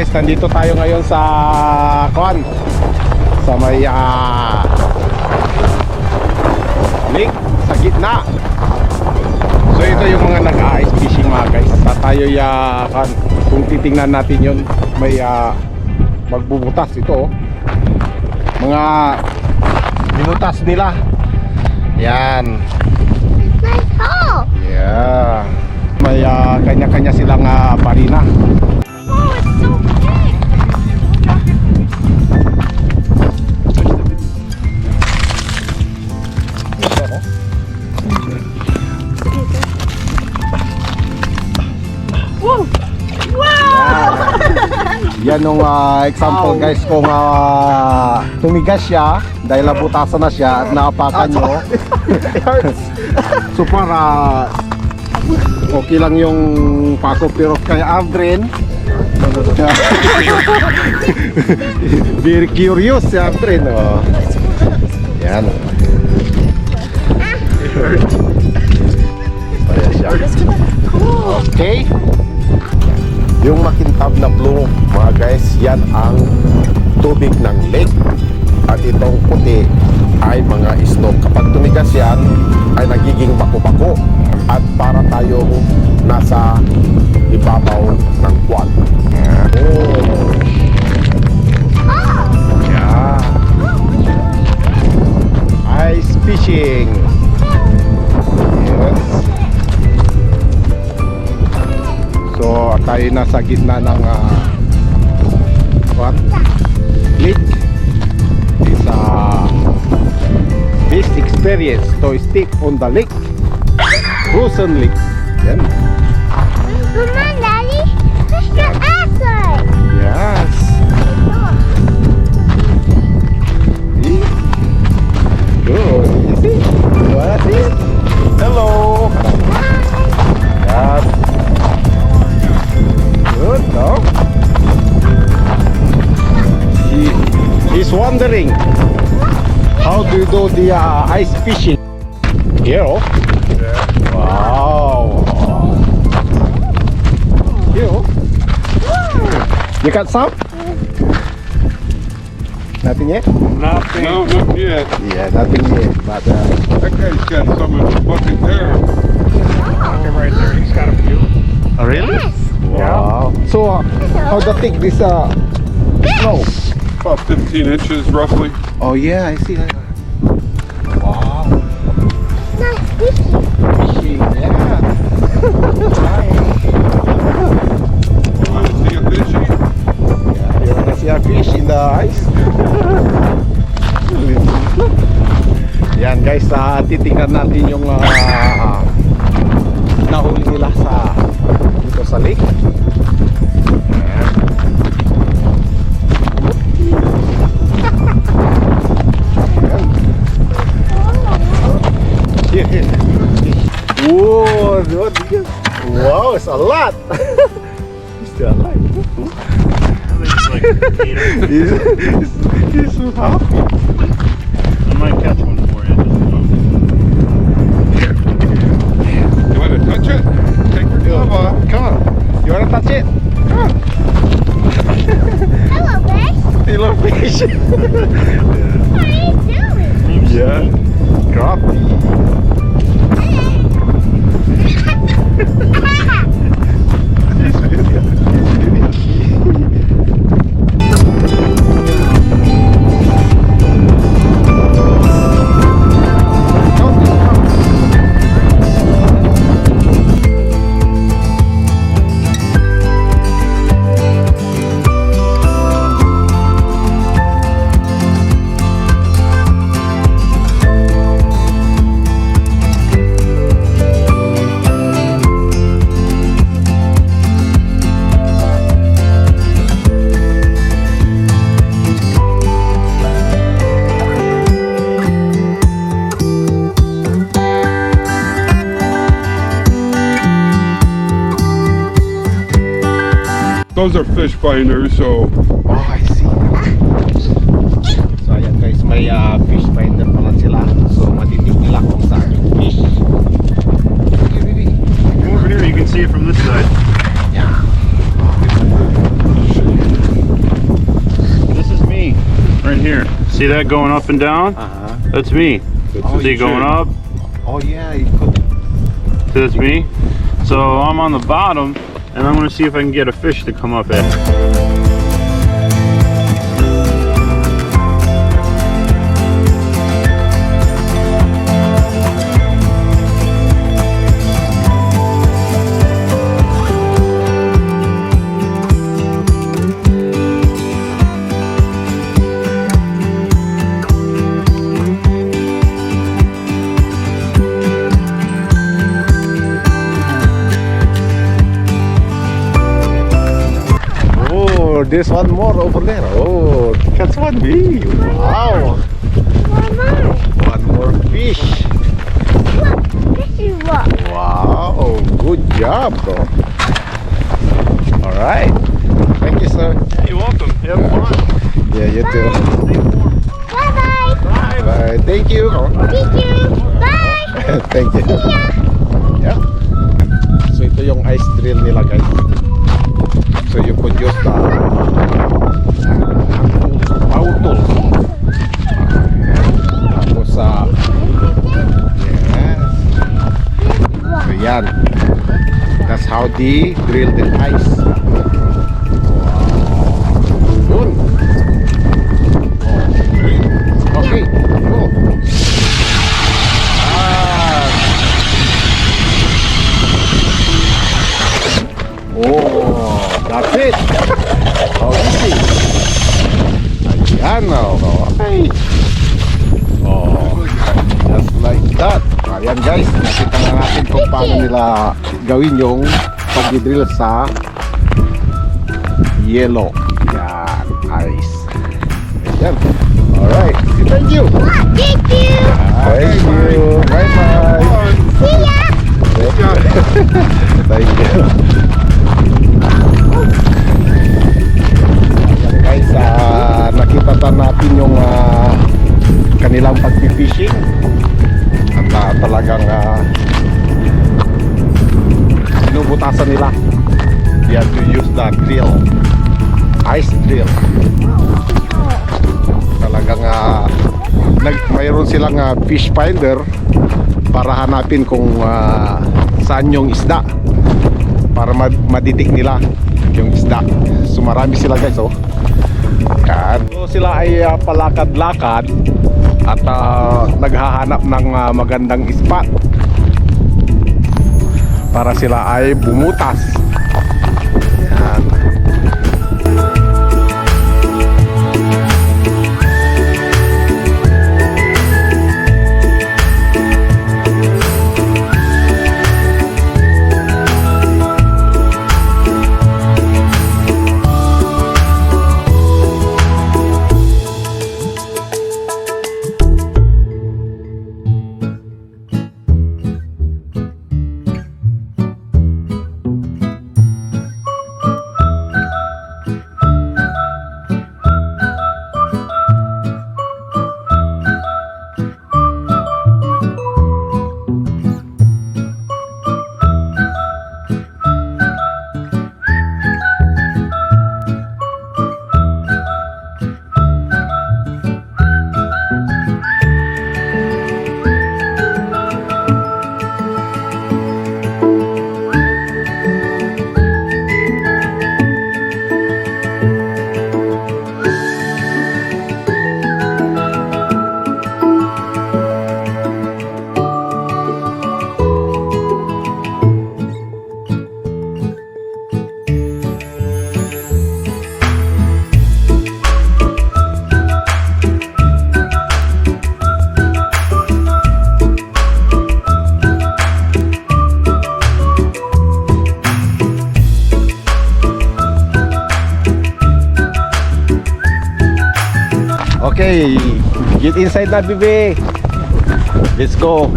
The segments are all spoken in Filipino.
guys, nandito tayo ngayon sa Kwan, sa may lake sa gitna. So ito yung mga nag-ice fishing mga guys. Sa tayo kan, kung titingnan natin yun, may magbubutas ito oh. Mga binutas nila. Yan. Yeah. May kanya-kanya silang barina. Oh, it's so big! Whoa! Wow! Yan yung example guys, kung tumigas siya dahil nabutasan na siya at naapakan nyo. So para okay lang yung pako, pero kay Aldrin very curious si Aldrin oh. Yan. Ayan siya. Okay. Yung makintab na blue mga guys, yan ang tubig ng lake. At itong puti ay mga snow. Kapag tumigas yan ay nagiging bako-bako. At para tayong nasa ibabaw ng kwan. Oh. Yeah. Ice fishing. Yes. So tayo nasa gitna ng what? Lake. It's a best experience to stick on the lake. Frozen lake. Yan. Mama, Daddy, fish the outside. Yes. See? Good. You see? You wanna see? Hello. Yan. Good, no? He's wondering how do you do the ice fishing here. Oh? Yeah. Wow. Here. Oh? You got some? Nothing yet? Nothing. No, not yet. Yeah, nothing yet. But That guy's got some in the bucket there. Okay, Right there, he's got a few. oh, really? Yes. Wow. So how the thick this snow? About 15 inches, roughly. Oh yeah, I see. Wow. Nice fishing. Fishing, yeah. Want to see a fishy? Yeah, you wanna see a fish in the ice? Yan guys, titingnan natin yung nahuli nila dito sa lake. Ayan. Ayan. Whoa, wow, it's a lot. It's still alive. He's so happy. I might catch one for you. You want to touch it? Take your glove off. Come on. You wanna touch it? Come on. Hello, fish. Hello, fish. What are you doing? Yeah. Crappie. Those are fish finders, so Oh, I see. So ayan guys, may fish finder pala sila. So matitig nila kung saan yung fish. Come over here, you can see it from this side. Yeah. See that going up and down? That's me. Oh, See it going up? Oh yeah, you could. See, that's me. So I'm on the bottom, and I'm gonna see if I can get a fish to come up at. Oh, there's one more over there. Oh, that's one big. Wow. Mama, One more fish. look, this is what. Wow, good job, bro. All right. Thank you, sir. You're welcome. Have fun. Yeah, you too. Bye-bye. Bye. Thank you. Thank you. Bye. Thank you. Yeah. So ito yung ice drill nila, guys. So you could use the power tools. Tapos yes. So yan. That's how they drill the ice. Yun. Okay. Go. Oh, that's it. How easy. Ayan, okay. Oh, just like that. Ayan guys, nakita na natin kung paano nila gawin yung pag-drill sa yellow. Yan, ice. Ayan. Alright, thank you. Thank you. Thank you. Bye-bye. See ya. Thank you. Ayan guys, nakita pa natin yung kanilang pag-fishing at talagang sinubutasan nila. They have to use the drill, ice drill. Talagang mayroon silang fish finder para hanapin kung saan yung isda para madidik nila yung isda. So marami sila guys, oh. Yan. So sila ay palakad-lakad at naghahanap ng magandang spot para sila ay bumutas. Yan. Okay, get inside na, bibi. Let's go.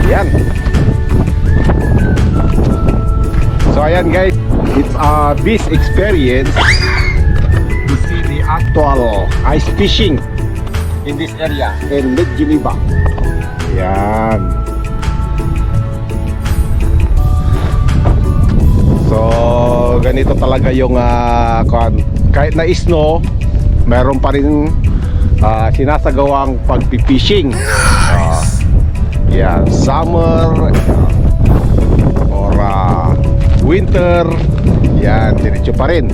Ayan. So ayan guys, it's a beach experience to see the actual ice fishing in this area in Lake Geneva. Ayan. So ganito talaga yung kahit na snow, meron pa rin sinasagawang pagpipishing. Yan, summer or winter, yan, diretso pa rin.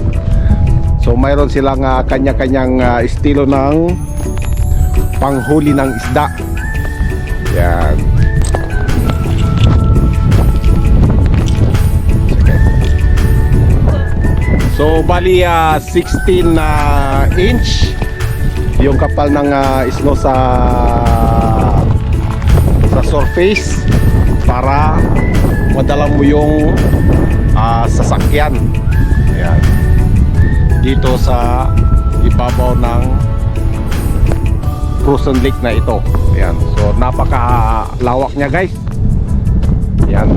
So mayroon silang kanya-kanyang estilo ng panghuli ng isda. Yan. So bali 16 inch yung kapal ng isno sa surface para madala mo yung sasakyan. Ayan. Dito sa ibabaw ng frozen lake na ito. Ayan. So napakalawak niya guys. Ayan.